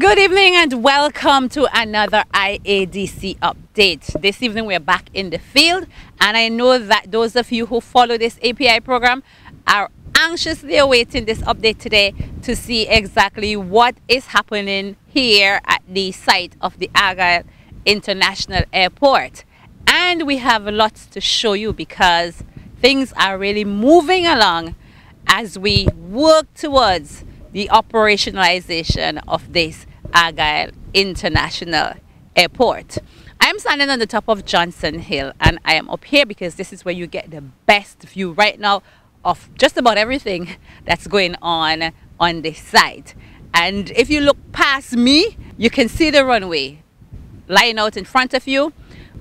Good evening and welcome to another IADC update. This evening we're back in the field, and I know that those of you who follow this API program are anxiously awaiting this update today to see exactly what is happening here at the site of the Argyle International Airport. And we have lots to show you because things are really moving along as we work towards the operationalization of this Argyle International Airport. I am standing on the top of Johnson Hill, and I am up here because this is where you get the best view right now of just about everything that's going on this site. And if you look past me, you can see the runway lying out in front of you,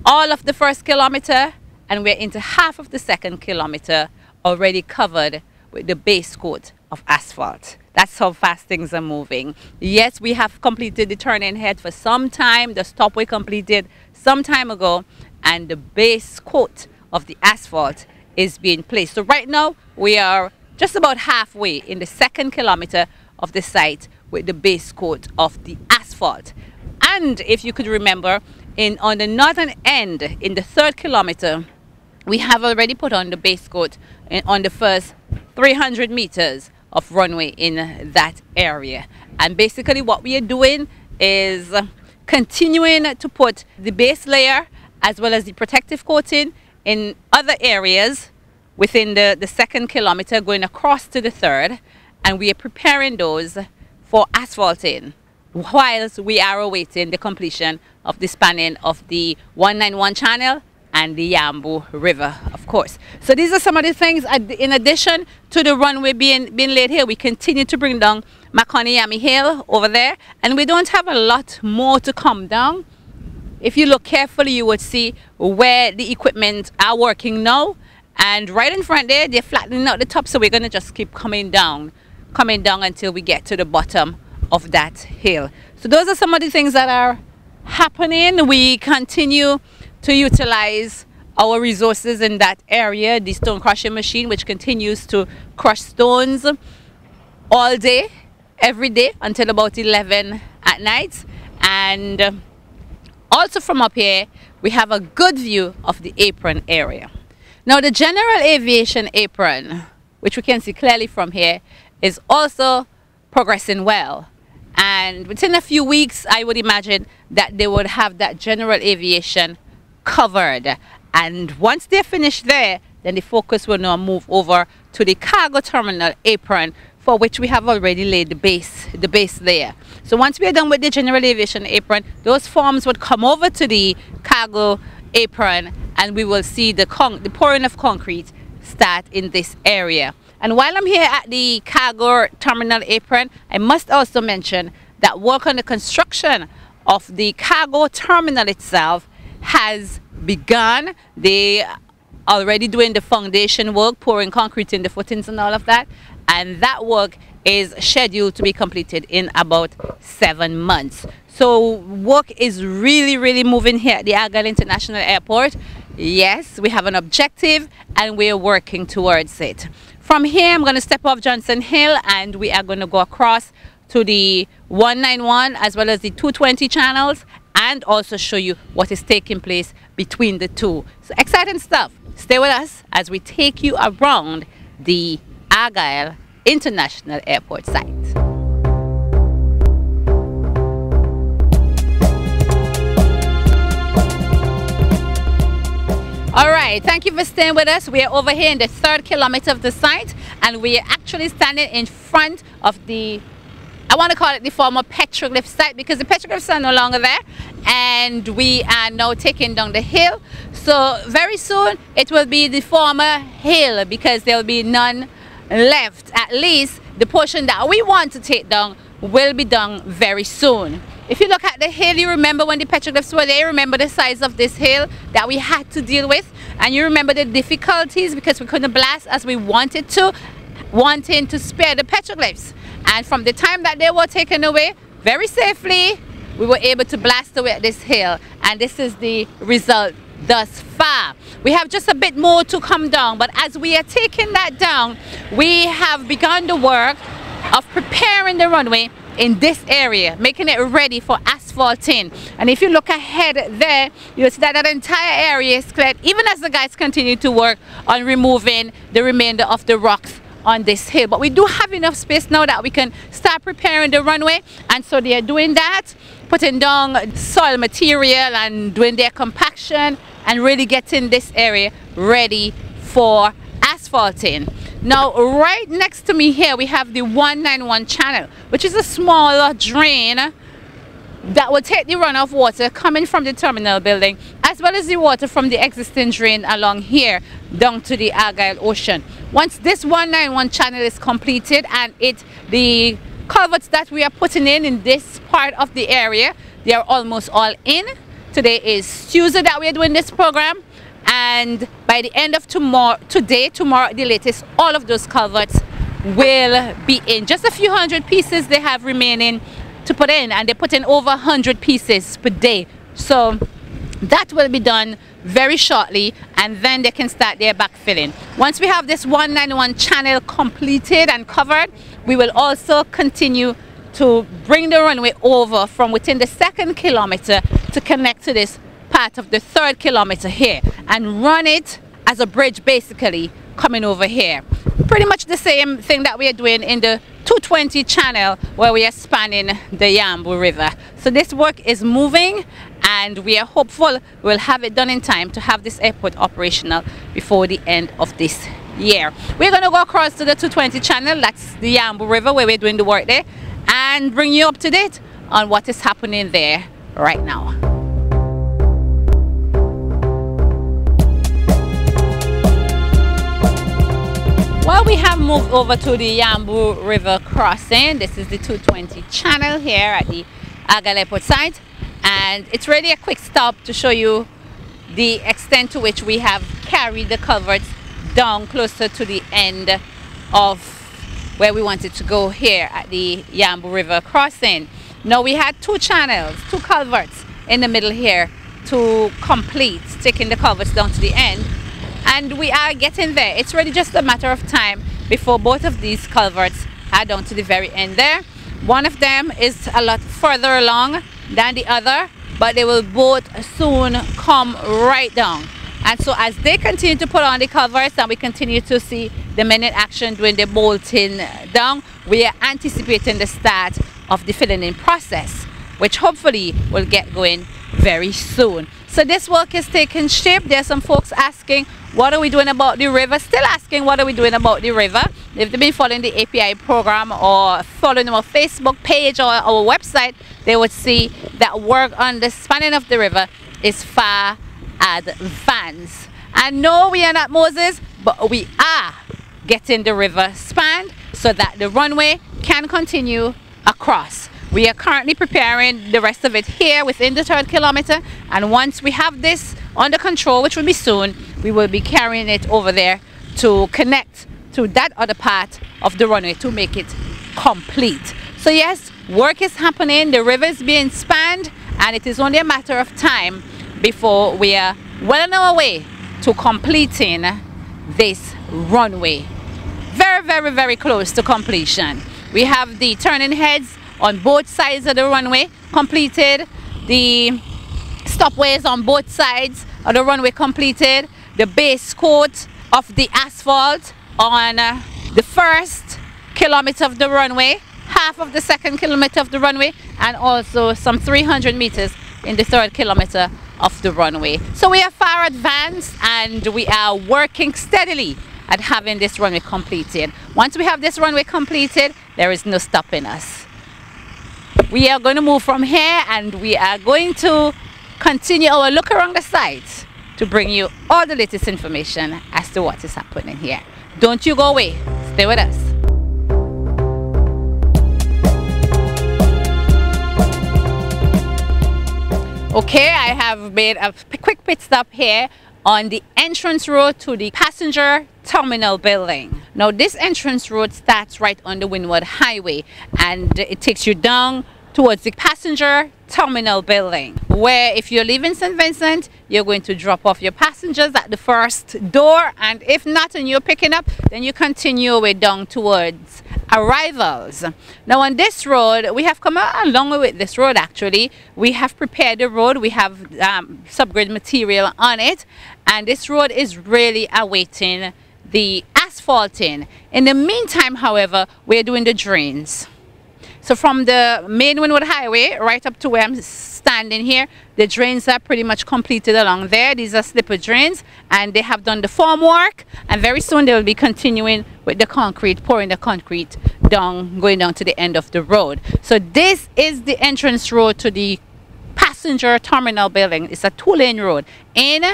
all of the first kilometer, and we're into half of the second kilometer already covered with the base coat of asphalt. That's how fast things are moving. Yes, we have completed the turning head for some time. The stop we completed some time ago, and the base coat of the asphalt is being placed. So right now we are just about halfway in the second kilometer of the site with the base coat of the asphalt. And if you could remember, on the northern end, in the third kilometer, we have already put on the base coat on the first 300 meters of runway in that area. And basically what we are doing is continuing to put the base layer as well as the protective coating in other areas within the second kilometer going across to the third, and we are preparing those for asphalting whilst we are awaiting the completion of the spanning of the 191 channel and the Yambu River, of course. So these are some of the things. In addition to the runway being laid here, we continue to bring down Makonyami Hill over there, and we don't have a lot more to come down. If you look carefully, you would see where the equipment are working now, and right in front there, they're flattening out the top, so we're going to just keep coming down until we get to the bottom of that hill. So those are some of the things that are happening. We continue to utilize our resources in that area, the stone crushing machine, which continues to crush stones all day, every day until about 11 at night. And also from up here, we have a good view of the apron area. Now the general aviation apron, which we can see clearly from here, is also progressing well. And within a few weeks, I would imagine that they would have that general aviation covered, and once they're finished there, then the focus will now move over to the cargo terminal apron, for which we have already laid the base layer. So once we are done with the general aviation apron, those forms would come over to the cargo apron, and we will see the pouring of concrete start in this area. And while I'm here at the cargo terminal apron, I must also mention that work on the construction of the cargo terminal itself has begun. They are already doing the foundation work, pouring concrete in the footings and all of that, and that work is scheduled to be completed in about 7 months. So work is really moving here at the Argyle International Airport. Yes, we have an objective and we're working towards it. From here, I'm going to step off Johnson Hill, and we are going to go across to the 191 as well as the 220 channels, and also show you what is taking place between the two. So exciting stuff. Stay with us as we take you around the Argyle International Airport site. All right, thank you for staying with us. We are over here in the third kilometer of the site, and we are actually standing in front of the, I want to call it the former petroglyph site, because the petroglyphs are no longer there, and we are now taking down the hill. So very soon it will be the former hill, because there will be none left. At least the portion that we want to take down will be done very soon. If you look at the hill, you remember when the petroglyphs were there, you remember the size of this hill that we had to deal with, and you remember the difficulties because we couldn't blast as we wanted to, wanting to spare the petroglyphs. And from the time that they were taken away very safely, we were able to blast away at this hill, and this is the result thus far. We have just a bit more to come down, but as we are taking that down, we have begun the work of preparing the runway in this area, making it ready for asphalting. And if you look ahead there, you'll see that that entire area is cleared, even as the guys continue to work on removing the remainder of the rocks on this hill. But we do have enough space now that we can start preparing the runway, and so they are doing that, putting down soil material and doing their compaction and really getting this area ready for asphalting. Now right next to me here we have the 191 channel, which is a smaller drain that will take the runoff water coming from the terminal building as well as the water from the existing drain along here down to the Argyle Ocean. Once this 191 channel is completed and the culverts that we are putting in this part of the area, they are almost all in. Today is Tuesday that we are doing this program, and by the end of tomorrow at the latest, all of those culverts will be in. Just a few hundred pieces they have remaining to put in, and they put in over 100 pieces per day. So that will be done very shortly, and then they can start their backfilling. Once we have this 191 channel completed and covered, we will also continue to bring the runway over from within the 2nd kilometer to connect to this part of the 3rd kilometer here and run it as a bridge, basically coming over here. Pretty much the same thing that we are doing in the 220 channel where we are spanning the Yambu River. So this work is moving, and we are hopeful we'll have it done in time to have this airport operational before the end of this year. We're going to go across to the 220 channel, that's the Yambu River where we're doing the work there, and bring you up to date on what is happening there right now. Well, we have moved over to the Yambu River crossing. This is the 220 channel here at the Argyle Airport site, and it's really a quick stop to show you the extent to which we have carried the culverts down closer to the end of where we wanted to go here at the Yambu River crossing. Now we had 2 channels, 2 culverts in the middle here to complete, taking the culverts down to the end. And we are getting there. It's really just a matter of time before both of these culverts are down to the very end there. One of them is a lot further along than the other, but they will both soon come right down. And so as they continue to put on the culverts and we continue to see the men in action doing the bolting down, we are anticipating the start of the filling in process, which hopefully will get going very soon. So this work is taking shape. There are some folks asking, what are we doing about the river? Still asking, what are we doing about the river? If they've been following the API program or following our Facebook page or our website, they would see that work on the spanning of the river is far advanced. And no, we are not Moses, but we are getting the river spanned so that the runway can continue across. We are currently preparing the rest of it here within the 3rd kilometer, and once we have this under control, which will be soon, we will be carrying it over there to connect to that other part of the runway to make it complete. So yes, work is happening, the river is being spanned, and it is only a matter of time before we are well on our way to completing this runway. Very, very, very close to completion. We have the turning heads on both sides of the runway completed, the stopways on both sides of the runway completed, the base coat of the asphalt on the 1st kilometer of the runway, half of the 2nd kilometer of the runway, and also some 300 meters in the 3rd kilometer of the runway. So we are far advanced, and we are working steadily at having this runway completed. Once we have this runway completed, there is no stopping us. We are going to move from here, and we are going to continue our look around the site to bring you all the latest information as to what is happening here. Don't you go away. Stay with us. Okay, I have made a quick pit stop here on the entrance road to the passenger terminal building. Now this entrance road starts right on the Windward Highway, and it takes you down towards the passenger terminal building, where if you're leaving St. Vincent, you're going to drop off your passengers at the first door, and if not and you're picking up, then you continue your way down towards arrivals. Now on this road, we have come a long way with this road actually. We have prepared the road, we have subgrade material on it, and this road is really awaiting the asphalting. In the meantime, however, we're doing the drains. So from the main Windward Highway right up to where I'm standing here, the drains are pretty much completed along there. These are slipper drains, and they have done the form work, and very soon they will be continuing with the concrete, pouring the concrete down, going down to the end of the road. So this is the entrance road to the passenger terminal building. It's a 2-lane road, in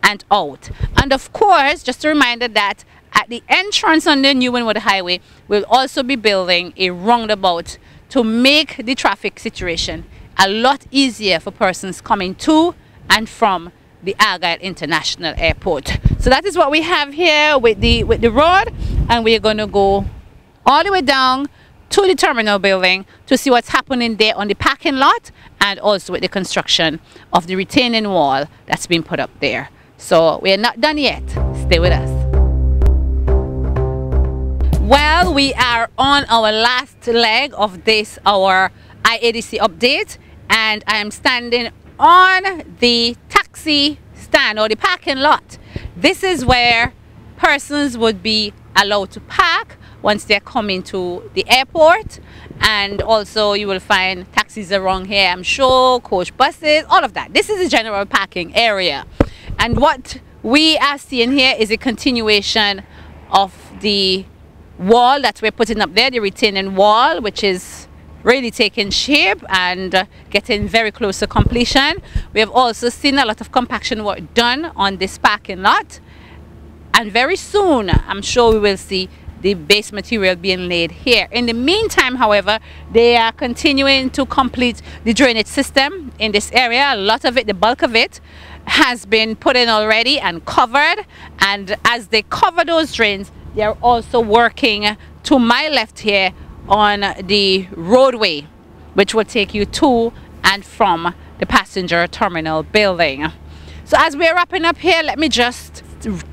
and out. And of course, just a reminder that at the entrance on the new Windward Highway, we'll also be building a roundabout to make the traffic situation a lot easier for persons coming to and from the Argyle International Airport. So that is what we have here with the road, and we're going to go all the way down to the terminal building to see what's happening there on the parking lot, and also with the construction of the retaining wall that's been put up there. So we're not done yet. Stay with us. Well, we are on our last leg of this, our IADC update, and I am standing on the taxi stand or the parking lot. This is where persons would be allowed to park once they're coming to the airport, and also you will find taxis around here, I'm sure, coach buses, all of that. This is the general parking area, and what we are seeing here is a continuation of the wall that we're putting up there, the retaining wall, which is really taking shape and getting very close to completion. We have also seen a lot of compaction work done on this parking lot, and very soon I'm sure we will see the base material being laid here. In the meantime, however, they are continuing to complete the drainage system in this area. A lot of it, the bulk of it, has been put in already and covered, and as they cover those drains, they are also working to my left here on the roadway, which will take you to and from the passenger terminal building. So as we're wrapping up here, let me just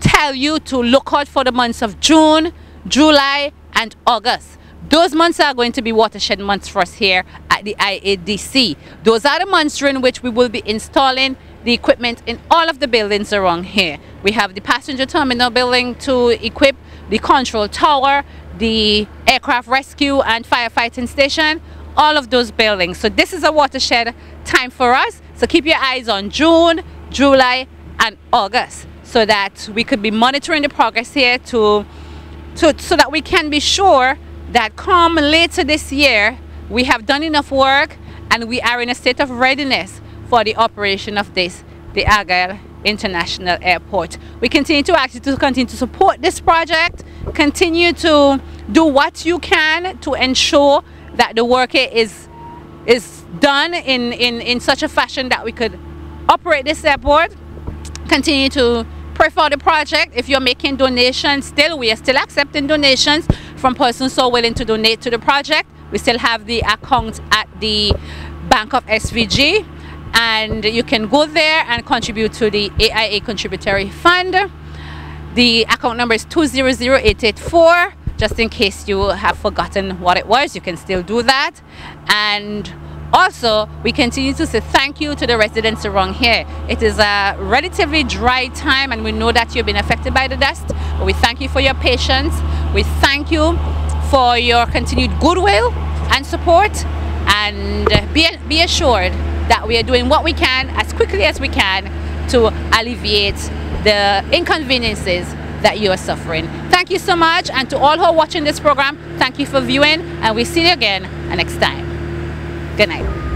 tell you to look out for the months of June, July and August. Those months are going to be watershed months for us here at the IADC. Those are the months during which we will be installing the equipment in all of the buildings around here. We have the passenger terminal building to equip, the control tower, the aircraft rescue and firefighting station, all of those buildings. So this is a watershed time for us. So keep your eyes on June, July and August, so that we could be monitoring the progress here so that we can be sure that come later this year, we have done enough work and we are in a state of readiness for the operation of the Argyle International Airport. We continue to ask you to continue to support this project, continue to do what you can to ensure that the work is done in such a fashion that we could operate this airport. Continue to pray for the project. If you're making donations, we are still accepting donations from persons so willing to donate to the project. We still have the account at the Bank of SVG, and you can go there and contribute to the AIA Contributory Fund. The account number is 200884. Just in case you have forgotten what it was, you can still do that. And also, we continue to say thank you to the residents around here. It is a relatively dry time, and we know that you've been affected by the dust. But we thank you for your patience. We thank you for your continued goodwill and support. And be assured that we are doing what we can as quickly as we can to alleviate the inconveniences that you are suffering. Thank you so much, and to all who are watching this program, thank you for viewing, and we'll see you again next time. Good night.